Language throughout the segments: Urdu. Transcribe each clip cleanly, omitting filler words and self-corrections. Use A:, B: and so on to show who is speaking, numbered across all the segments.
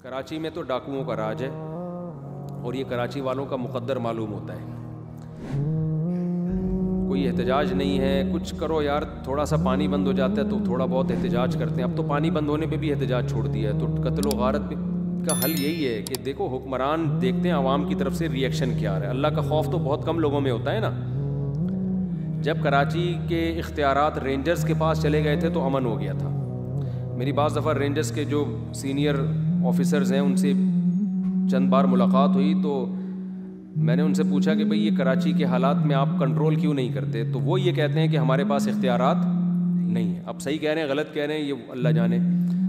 A: کراچی میں تو ڈاکوؤں کا راج ہے اور یہ کراچی والوں کا مقدر معلوم ہوتا ہے. کوئی احتجاج نہیں ہے, کچھ کرو یار, تھوڑا سا پانی بند ہو جاتا ہے تو تھوڑا بہت احتجاج کرتے ہیں. اب تو پانی بند ہونے پہ بھی احتجاج چھوڑ دیا ہے. تو قتل و غارت کا حل یہی ہے کہ دیکھو حکمران دیکھتے ہیں عوام کی طرف سے ریئیکشن کیا آ رہا ہے. اللہ کا خوف تو بہت کم لوگوں میں ہوتا ہے نا. جب کراچی کے اختیارات رینجرز کے پاس چلے گئے تھے تو امن ہو گیا تھا. میری بعض دفعہ رینجرز کے جو سینئر آفیسرز ہیں ان سے چند بار ملاقات ہوئی تو میں نے ان سے پوچھا کہ بھئی یہ کراچی کے حالات میں آپ کنٹرول کیوں نہیں کرتے؟ تو وہ یہ کہتے ہیں کہ ہمارے پاس اختیارات نہیں ہیں. اب صحیح کہہ رہے ہیں غلط کہہ رہے ہیں یہ اللہ جانے.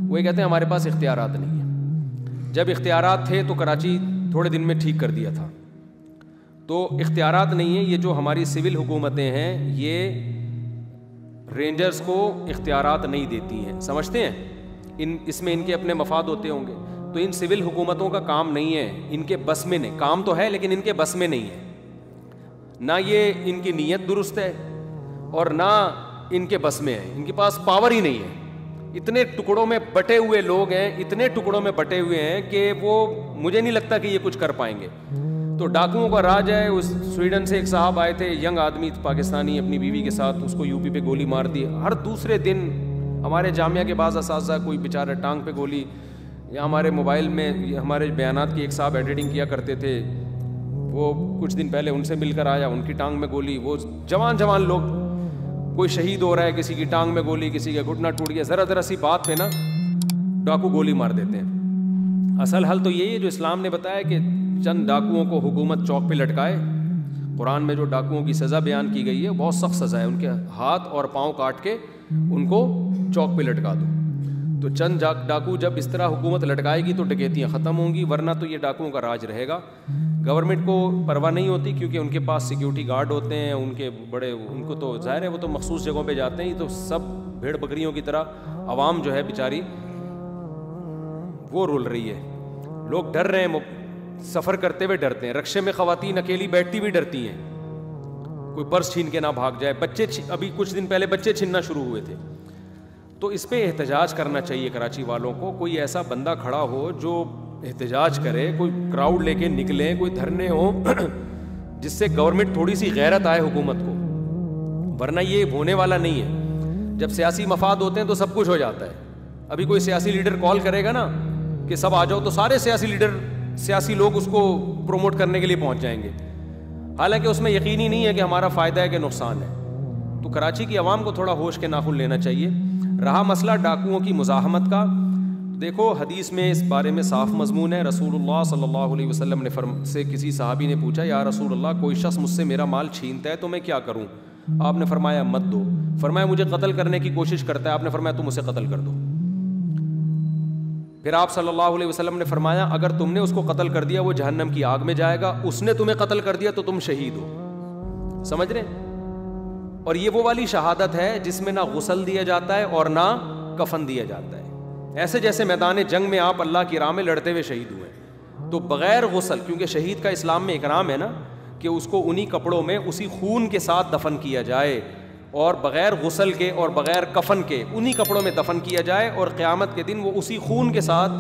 A: وہ یہ کہتے ہیں ہمارے پاس اختیارات نہیں ہیں. جب اختیارات تھے تو کراچی تھوڑے دن میں ٹھیک کر دیا تھا. تو اختیارات نہیں ہیں. یہ جو ہماری سول حکومتیں ہیں یہ رینجرز کو اختیارات نہیں دیتی ہیں. سمجھتے ہیں اس میں ان کے اپنے مفاد ہوتے ہوں گے. تو ان سول حکومتوں کا کام نہیں ہے, ان کے بس میں نہیں. کام تو ہے لیکن ان کے بس میں نہیں ہے. نہ یہ ان کی نیت درست ہے اور نہ ان کے بس میں ہے. ان کے پاس پاور ہی نہیں ہے. اتنے ٹکڑوں میں بٹے ہوئے لوگ ہیں, اتنے ٹکڑوں میں بٹے ہوئے ہیں کہ وہ مجھے نہیں لگتا کہ یہ کچھ کر پائیں گے. تو ڈاکوؤں کا راج ہے. اس سویڈن سے ایک صاحب آئے تھے, ینگ آدمی پاکستانی, اپنی بیوی کے ساتھ, اس کو یو پی پہ گولی مار دی. ہر دوسرے دن ہمارے جامعہ کے بعض اساتذہ کوئی بیچارہ ٹانگ پہ گولی, یا ہمارے موبائل میں ہمارے بیانات کی ایک صاحب ایڈیٹنگ کیا کرتے تھے, وہ کچھ دن پہلے ان سے مل کر آیا, ان کی ٹانگ میں گولی. وہ جوان لوگ, کوئی شہید ہو رہا ہے, کسی کی ٹانگ میں گولی, کسی کا گھٹنا ٹوٹ گیا, ذرا سی بات پہ نا ڈاکو گولی مار دیتے ہیں. اصل حل تو یہی ہے جو اسلام نے بتایا کہ چند ڈاکوؤں کو حکومت چوک پہ لٹکائے. قرآن میں جو ڈاکوؤں کی سزا بیان کی گئی ہے بہت سخت سزا ہے. ان کے ہاتھ اور پاؤں کاٹ کے ان کو چوک پہ لٹکا دو. تو چند ڈاکو جب اس طرح حکومت لٹکائے گی تو ڈکیتیاں ختم ہوں گی, ورنہ تو یہ ڈاکوؤں کا راج رہے گا. گورنمنٹ کو پرواہ نہیں ہوتی کیونکہ ان کے پاس سیکیورٹی گارڈ ہوتے ہیں, ان کے بڑے, ان کو تو ظاہر ہے وہ تو مخصوص جگہوں پہ جاتے ہیں. تو سب بھیڑ بکریوں کی طرح عوام جو ہے بیچاری وہ رول رہی ہے. لوگ ڈر رہے ہیں, سفر کرتے ہوئے ڈرتے ہیں. رکشے میں خواتین اکیلی بیٹھتی بھی ڈرتی ہیں, کوئی پرس چھین کے نہ بھاگ جائے. بچے ابھی کچھ دن پہلے بچے چھیننا شروع ہوئے تھے. تو اس پہ احتجاج کرنا چاہیے کراچی والوں کو. کوئی ایسا بندہ کھڑا ہو جو احتجاج کرے, کوئی کراؤڈ لے کے نکلیں, کوئی دھرنے ہوں جس سے گورنمنٹ تھوڑی سی غیرت آئے حکومت کو, ورنہ یہ ہونے والا نہیں ہے. جب سیاسی مفاد ہوتے ہیں تو سب کچھ ہو جاتا ہے. ابھی کوئی سیاسی لیڈر کال کرے گا نا کہ سب آ جاؤ, تو سارے سیاسی لوگ اس کو پروموٹ کرنے کے لیے پہنچ جائیں گے, حالانکہ اس میں یقین ہی نہیں ہے کہ ہمارا فائدہ ہے کہ نقصان ہے. تو کراچی کی عوام کو تھوڑا ہوش کے ناخن لینا چاہیے. رہا مسئلہ ڈاکوؤں کی مزاحمت کا, دیکھو حدیث میں اس بارے میں صاف مضمون ہے. رسول اللہ صلی اللہ علیہ وسلم نے سے کسی صحابی نے پوچھا, یا رسول اللہ کوئی شخص مجھ سے میرا مال چھینتا ہے تو میں کیا کروں؟ آپ نے فرمایا مت دو. فرمایا مجھے قتل کرنے کی کوشش کرتا ہے, آپ نے فرمایا تم اسے قتل کر دو. پھر آپ صلی اللہ علیہ وسلم نے فرمایا اگر تم نے اس کو قتل کر دیا وہ جہنم کی آگ میں جائے گا, اس نے تمہیں قتل کر دیا تو تم شہید ہو. سمجھ رہے ہیں؟ اور یہ وہ والی شہادت ہے جس میں نہ غسل دیا جاتا ہے اور نہ کفن دیا جاتا ہے. ایسے جیسے میدان جنگ میں آپ اللہ کی راہ میں لڑتے ہوئے شہید ہوئے, تو بغیر غسل, کیونکہ شہید کا اسلام میں اکرام ہے نا کہ اس کو انہی کپڑوں میں اسی خون کے ساتھ دفن کیا جائے, اور بغیر غسل کے اور بغیر کفن کے انہی کپڑوں میں دفن کیا جائے, اور قیامت کے دن وہ اسی خون کے ساتھ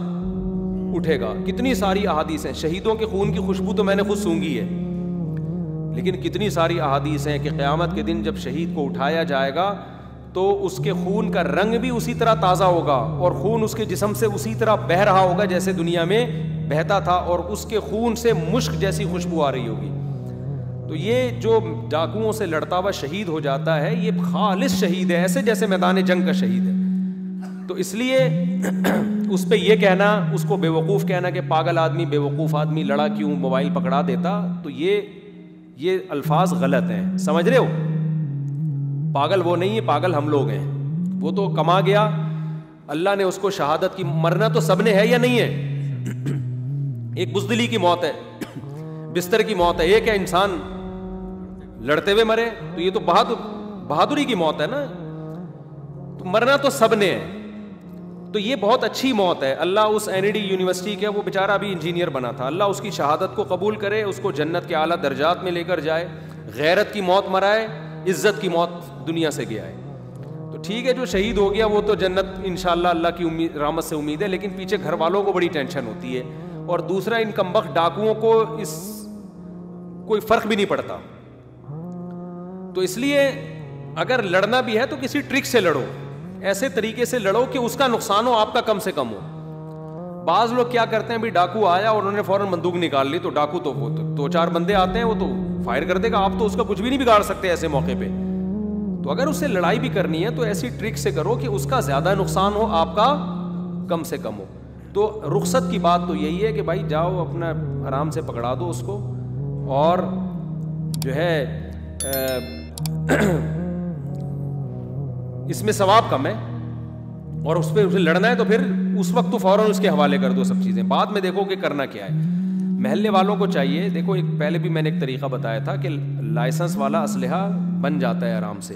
A: اٹھے گا. کتنی ساری احادیث ہیں. شہیدوں کے خون کی خوشبو تو میں نے خود سونگھی ہے, لیکن کتنی ساری احادیث ہیں کہ قیامت کے دن جب شہید کو اٹھایا جائے گا تو اس کے خون کا رنگ بھی اسی طرح تازہ ہوگا, اور خون اس کے جسم سے اسی طرح بہہ رہا ہوگا جیسے دنیا میں بہتا تھا, اور اس کے خون سے مشک جیسی خوشبو آ رہی ہوگی. تو یہ جو ڈاکوؤں سے لڑتا ہوا شہید ہو جاتا ہے یہ خالص شہید ہے, ایسے جیسے میدان جنگ کا شہید ہے. تو اس لیے اس پہ یہ کہنا, اس کو بے وقوف کہنا کہ پاگل آدمی, بے وقوف آدمی, لڑا کیوں, موبائل پکڑا دیتا, تو یہ الفاظ غلط ہیں. سمجھ رہے ہو؟ پاگل وہ نہیں ہے, پاگل ہم لوگ ہیں. وہ تو کما گیا, اللہ نے اس کو شہادت کی, مرنا تو سب نے ہے یا نہیں ہے؟ ایک بزدلی کی موت ہے, بستر کی موت ہے, ایک ہے انسان لڑتے ہوئے مرے, تو یہ تو بہادری کی موت ہے نا. تو مرنا تو سب نے ہے, تو یہ بہت اچھی موت ہے. اللہ اس NED یونیورسٹی کا, وہ بیچارہ ابھی انجینئر بنا تھا, اللہ اس کی شہادت کو قبول کرے, اس کو جنت کے اعلیٰ درجات میں لے کر جائے. غیرت کی موت مرائے, عزت کی موت دنیا سے گیا ہے. تو تو ٹھیک ہے جو شہید ہو گیا وہ تو جنت انشاءاللہ اللہ کی رحمت سے امید ہے, لیکن پیچھے گھر والوں کو بڑی ٹینشن ہوتی ہے. اور دوسرا ان کمبخت ڈاکوؤں کو اس کوئی فرق بھی نہیں پڑتا. تو اس لیے اگر لڑنا بھی ہے تو کسی ٹرک سے لڑو, ایسے طریقے سے لڑو کہ اس کا نقصان ہو آپ کا کم سے کم ہو. بعض لوگ کیا کرتے ہیں, بھی ڈاکو آیا اور انہوں نے فوراً بندوق نکال لی, تو ڈاکو تو وہ دو چار بندے آتے ہیں وہ تو فائر کر دے گا, آپ تو اس کا کچھ بھی نہیں بگاڑ سکتے ایسے موقع پہ. تو اگر اس سے لڑائی بھی کرنی ہے تو ایسی ٹرک سے کرو کہ اس کا زیادہ نقصان ہو آپ کا کم سے کم ہو. تو رخصت کی بات تو یہی ہے کہ بھائی جاؤ اپنا آرام سے پکڑا دو اس کو, اور جو ہے اس میں ثواب کم ہے, اور اس پہ اسے لڑنا ہے تو پھر اس وقت تو فوراً اس کے حوالے کر دو سب چیزیں, بعد میں دیکھو کہ کرنا کیا ہے. محلے والوں کو چاہیے, دیکھو ایک پہلے بھی میں نے ایک طریقہ بتایا تھا کہ لائسنس والا اسلحہ بن جاتا ہے آرام سے.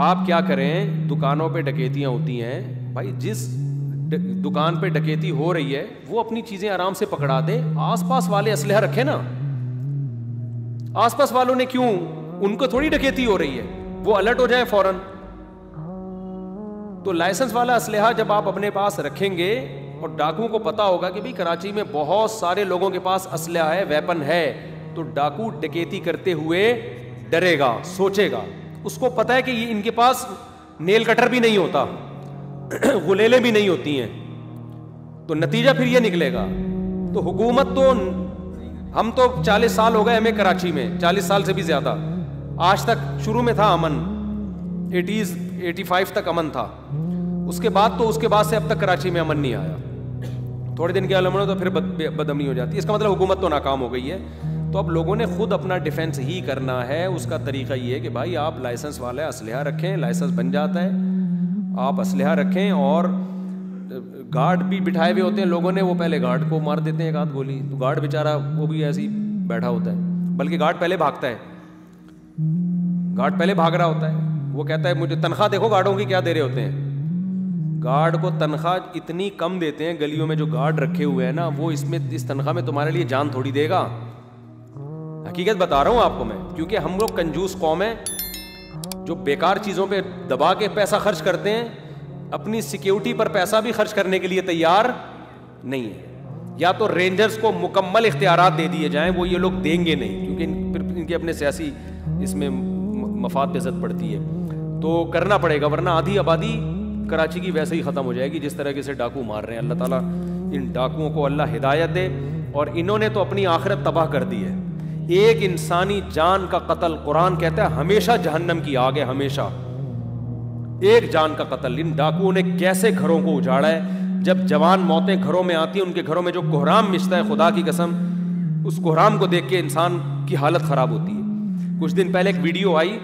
A: آپ کیا کریں, دکانوں پہ ڈکیتیاں ہوتی ہیں, بھائی جس دکان پہ ڈکیتی ہو رہی ہے وہ اپنی چیزیں آرام سے پکڑا دے, آس پاس والے اسلحہ رکھے نا. آس پاس والوں نے کیوں, ان کو تھوڑی ڈکیتی ہو رہی ہے, وہ الرٹ ہو جائیں فوراً. تو لائسنس والا اسلحہ جب آپ اپنے پاس رکھیں گے, اور ڈاکو کو پتا ہوگا کہ بھئی کراچی میں بہت سارے لوگوں کے پاس اسلحہ ہے, ویپن ہے, تو ڈاکو ڈکیتی کرتے ہوئے ڈرے گا, سوچے گا. اس کو پتا ہے کہ یہ ان کے پاس نیل کٹر بھی نہیں ہوتا, غلیلیں بھی نہیں ہوتی ہیں, تو نتیجہ پھر یہ نکلے گا. تو حکومت تو, ہم تو 40 سال ہو گئے ہمیں کراچی میں, 40 سال سے بھی زیادہ, آج تک شروع میں تھا امن, 85 تک امن تھا, اس کے بعد سے اب تک کراچی میں امن نہیں آیا. تھوڑے دن کے عالم تو پھر بدامنی ہو جاتی ہے, اس کا مطلب حکومت تو ناکام ہو گئی ہے. تو اب لوگوں نے خود اپنا ڈیفینس ہی کرنا ہے. اس کا طریقہ یہ ہے کہ بھائی آپ لائسنس والا اسلحہ رکھیں, لائسنس بن جاتا ہے, آپ اسلحہ رکھیں, اور گارڈ بھی بٹھائے ہوئے ہوتے ہیں لوگوں نے, وہ پہلے گارڈ کو مار دیتے ہیں ایک آدھ گولی, تو گارڈ بیچارہ وہ بھی ایسے ہی بیٹھا ہوتا ہے, بلکہ گارڈ پہلے بھاگتا ہے, گارڈ پہلے بھاگ رہا ہوتا ہے. وہ کہتا ہے مجھے تنخواہ دیکھو گارڈوں کی کیا دے رہے ہوتے ہیں, گارڈ کو تنخواہ اتنی کم دیتے ہیں, گلیوں میں جو گارڈ رکھے ہوئے ہیں نا, وہ اس تنخواہ میں تمہارے لیے جان تھوڑی دے گا. حقیقت بتا رہا ہوں آپ کو میں, کیونکہ ہم لوگ کنجوس قوم ہیں جو بیکار چیزوں پہ دبا کے پیسہ خرچ کرتے ہیں, اپنی سیکیورٹی پر پیسہ بھی خرچ کرنے کے لیے تیار نہیں ہے. یا تو رینجرز کو مکمل اختیارات دے دیے جائیں, وہ یہ لوگ دیں گے نہیں, کیونکہ ان کے اپنے سیاسی اس میں مفاد پہ زد پڑتی ہے, تو کرنا پڑے گا, ورنہ آدھی آبادی کراچی کی ویسے ہی ختم ہو جائے گی جس طرح سے ڈاکو مار رہے ہیں. اللہ تعالیٰ ان ڈاکوؤں کو اللہ ہدایت دے, اور انہوں نے تو اپنی آخرت تباہ کر دی ہے. ایک انسانی جان کا قتل, قرآن کہتا ہے ہمیشہ جہنم کی آگ ہے, ہمیشہ. ایک جان کا قتل, ان ڈاکوؤں نے کیسے گھروں کو اجاڑا ہے. جب جوان موتیں گھروں میں آتی ہیں, ان کے گھروں میں جو کوہرام مچتا ہے, خدا کی قسم اس کوہرام کو دیکھ کے انسان کی حالت خراب ہوتی ہے. کچھ دن پہلے ایک ویڈیو آئی,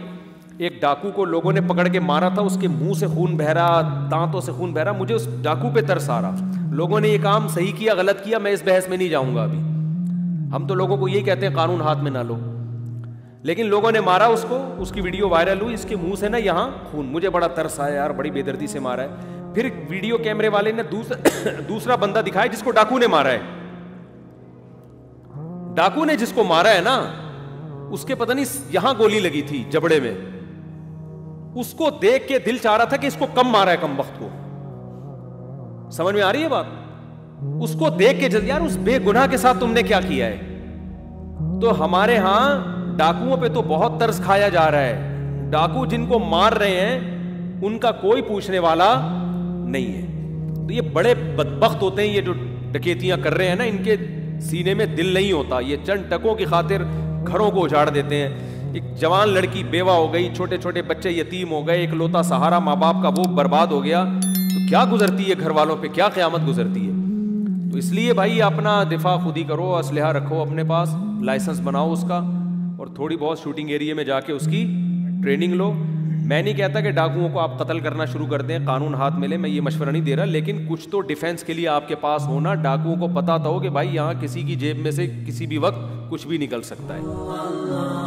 A: ایک ڈاکو کو لوگوں نے پکڑ کے مارا تھا, اس کے منہ سے خون بہ رہا, دانتوں سے خون بہ رہا. مجھے اس ڈاکو پہ ترس آ رہا. لوگوں نے یہ کام صحیح کیا غلط کیا, میں اس بحث میں نہیں جاؤں گا ابھی. ہم تو لوگوں کو یہی کہتے ہیں قانون ہاتھ میں نہ لو, لیکن لوگوں نے مارا اس کو, اس کی ویڈیو وائرل ہوئی, اس کے منہ سے نا یہاں خون. مجھے بڑا ترس آیا یار, بڑی بے دردی سے مارا ہے. پھر ویڈیو کیمرے والے نے دوسرا بندہ دکھایا جس کو ڈاکو نے مارا ہے. ڈاکو نے جس کو مارا ہے نا, اس کے پتہ نہیں یہاں گولی لگی تھی جبڑے میں. اس کو دیکھ کے دل چاہ رہا تھا کہ اس کو کم مارا ہے کم وقت کو. سمجھ میں آ رہی ہے بات؟ اس کو دیکھ کے یار اس بے گناہ کے ساتھ تم نے کیا کیا ہے. تو ہمارے ہاں ڈاکوؤں پہ تو بہت ترس کھایا جا رہا ہے. ڈاکو جن کو مار رہے ہیں ان کا کوئی پوچھنے والا نہیں ہے. تو یہ بڑے بدبخت ہوتے ہیں یہ جو ڈکیتیاں کر رہے ہیں نا, ان کے سینے میں دل نہیں ہوتا. یہ چند ٹکوں کی خاطر گھروں کو اجاڑ دیتے ہیں. ایک جوان لڑکی بیوہ ہو گئی, چھوٹے چھوٹے بچے یتیم ہو گئے, ایک لوتا سہارا ماں باپ کا وہ برباد ہو گیا. تو کیا گزرتی ہے گھر والوں پہ, کیا قیامت گزرتی ہے. تو اس لیے بھائی اپنا دفاع خود ہی کرو, اسلحہ رکھو اپنے پاس, لائسنس بناؤ اس کا, اور تھوڑی بہت شوٹنگ ایریے میں جا کے اس کی ٹریننگ لو. میں نہیں کہتا کہ ڈاکوؤں کو آپ قتل کرنا شروع کر دیں, قانون ہاتھ میں لیں, میں یہ مشورہ نہیں دے رہا, لیکن کچھ تو ڈیفینس کے لیے آپ کے پاس ہونا. ڈاکوؤں کو پتہ تو ہو کہ بھائی یہاں کسی کی جیب میں سے کسی بھی وقت کچھ بھی نکل سکتا ہے.